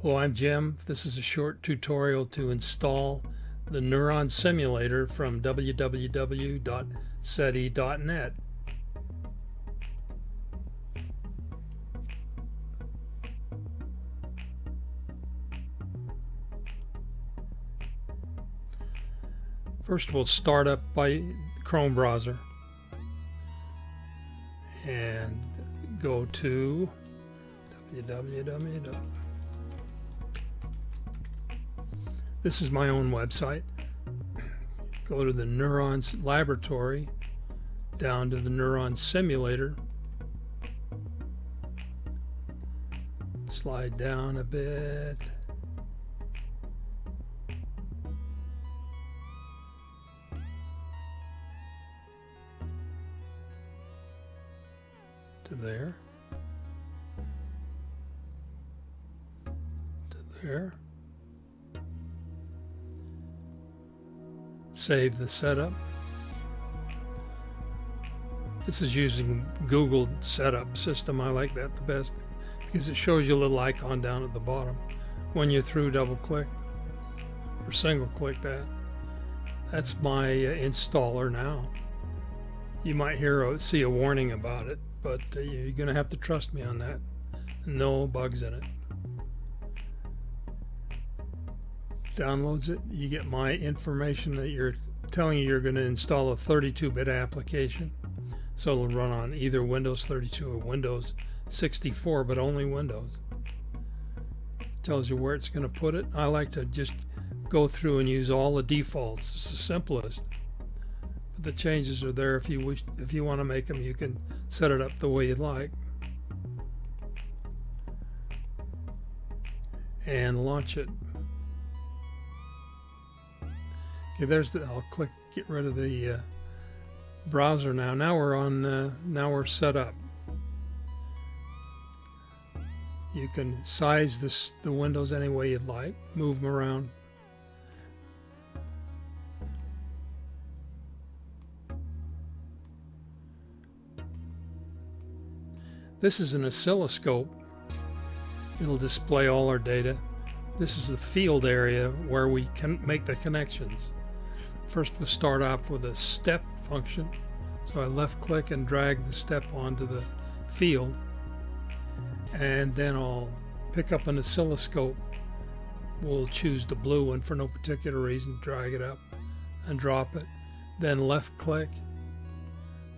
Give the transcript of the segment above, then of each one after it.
Hello, I'm Jim. This is a short tutorial to install the Neuron Simulator from www.SETI.net. First, we'll start up by Chrome browser and go to www. This is my own website. Go to the Neurons Laboratory, down to the Neuron Simulator. Slide down a bit. To there. To there. Save the setup. This is using Google setup system. I like that the best because it shows you a little icon down at the bottom. When you're through, double click or single click that. That's my installer now. You might see a warning about it, but you're gonna have to trust me on that. No bugs in it. Downloads it, you get my information that you're telling you're going to install a 32-bit application, so it'll run on either Windows 32 or Windows 64, but only Windows. It tells you where it's going to put it. I like to just go through and use all the defaults. It's the simplest, but the changes are there. If you want to make them, you can set it up the way you'd like and launch it. Okay, I'll click get rid of the browser now. Now we're set up. You can size the windows any way you'd like, move them around. This is an oscilloscope. It'll display all our data. This is the field area where we can make the connections. First, we'll start off with a step function. So I left click and drag the step onto the field. And then I'll pick up an oscilloscope. We'll choose the blue one for no particular reason, drag it up and drop it. Then left click,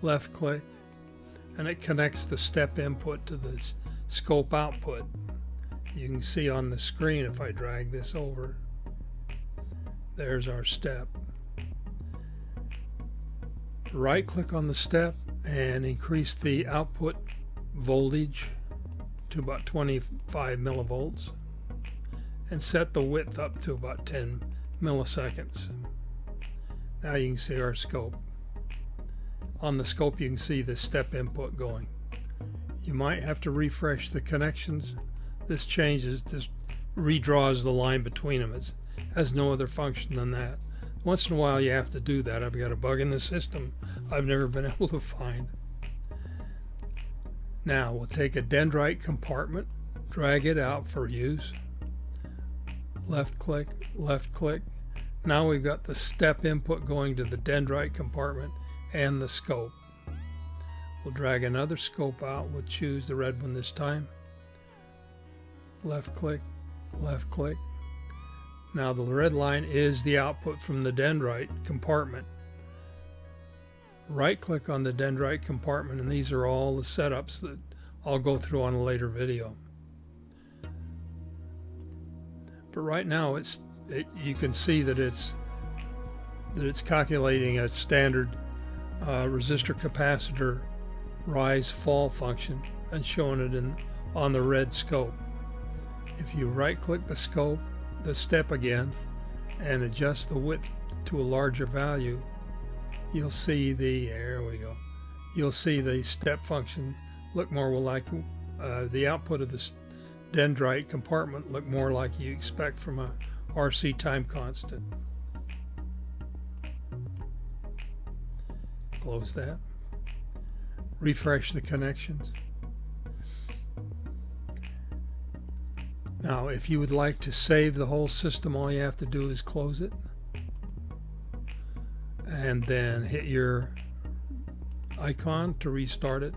and it connects the step input to the scope output. You can see on the screen if I drag this over, there's our step. Right click on the step and increase the output voltage to about 25 millivolts and set the width up to about 10 milliseconds. Now you can see our scope. On the scope you can see the step input going. You might have to refresh the connections. This redraws the line between them. It has no other function than that. Once in a while you have to do that. I've got a bug in the system I've never been able to find. Now we'll take a dendrite compartment, drag it out for use. Left click. Now we've got the step input going to the dendrite compartment and the scope. We'll drag another scope out. We'll choose the red one this time. Left click. Now the red line is the output from the dendrite compartment. Right click on the dendrite compartment, and these are all the setups that I'll go through on a later video. But right now you can see that it's calculating a standard resistor capacitor rise fall function and showing it on the red scope. If you right click the scope, the step again, and adjust the width to a larger value, you'll see you'll see the step function look more like the output of the dendrite compartment look more like you expect from a RC time constant. Close that. Refresh the connections. Now, if you would like to save the whole system, all you have to do is close it and then hit your icon to restart it.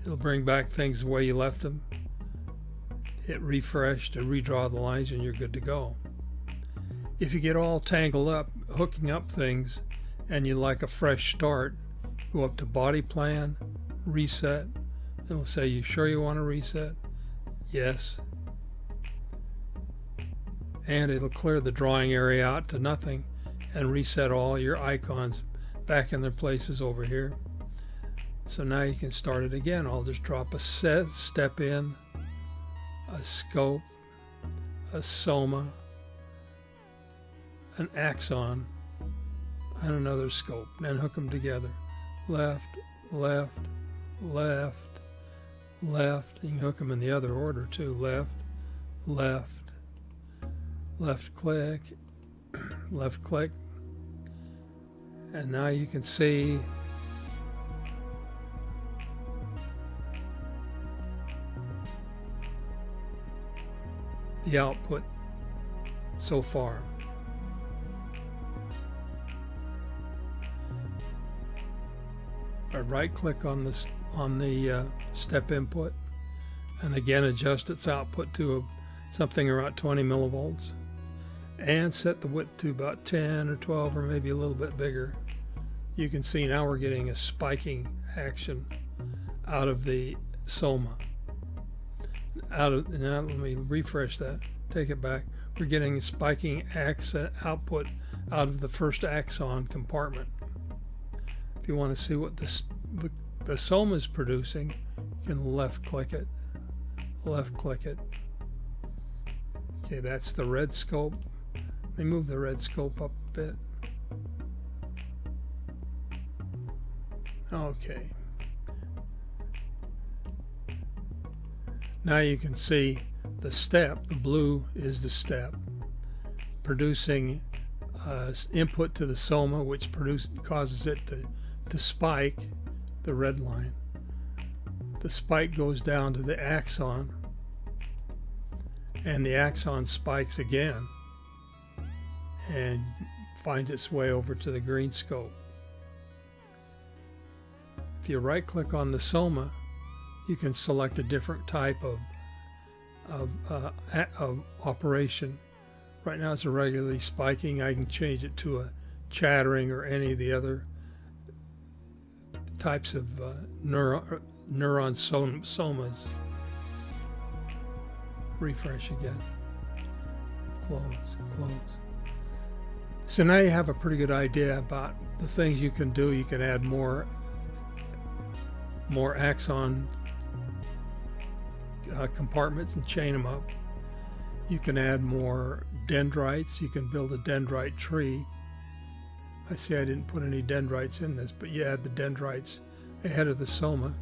It'll bring back things the way you left them. Hit refresh to redraw the lines and you're good to go. If you get all tangled up hooking up things and you like a fresh start, go up to body plan, reset. It'll say, you sure you want to reset? Yes. And it'll clear the drawing area out to nothing and reset all your icons back in their places over here. So now you can start it again. I'll just drop a step in, a scope, a soma, an axon, and another scope, and then hook them together. Left, left, left, left. You can hook them in the other order too. Left, left, left click, left click. And now you can see the output so far. I right click on this on the step input and again adjust its output to something around 20 millivolts and set the width to about 10 or 12 or maybe a little bit bigger. You can see now we're getting a spiking action out of the soma. Now let me refresh that, take it back. We're getting a spiking output out of the first axon compartment. If you want to see what the soma is producing, you can left click it, left click it. Okay, that's the red scope. Let me move the red scope up a bit. Okay. Now you can see the step, the blue is the step, producing input to the soma, which causes it to spike, the red line. The spike goes down to the axon, and the axon spikes again and finds its way over to the green scope. If you right click on the soma, you can select a different type of operation. Right now it's a regularly spiking. I can change it to a chattering or any of the other types of neuron somas. Refresh again. Close, close. So now you have a pretty good idea about the things you can do. You can add more axon compartments and chain them up. You can add more dendrites. You can build a dendrite tree. I see I didn't put any dendrites in this, but you add the dendrites ahead of the soma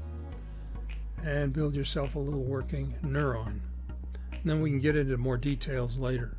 and build yourself a little working neuron. And then we can get into more details later.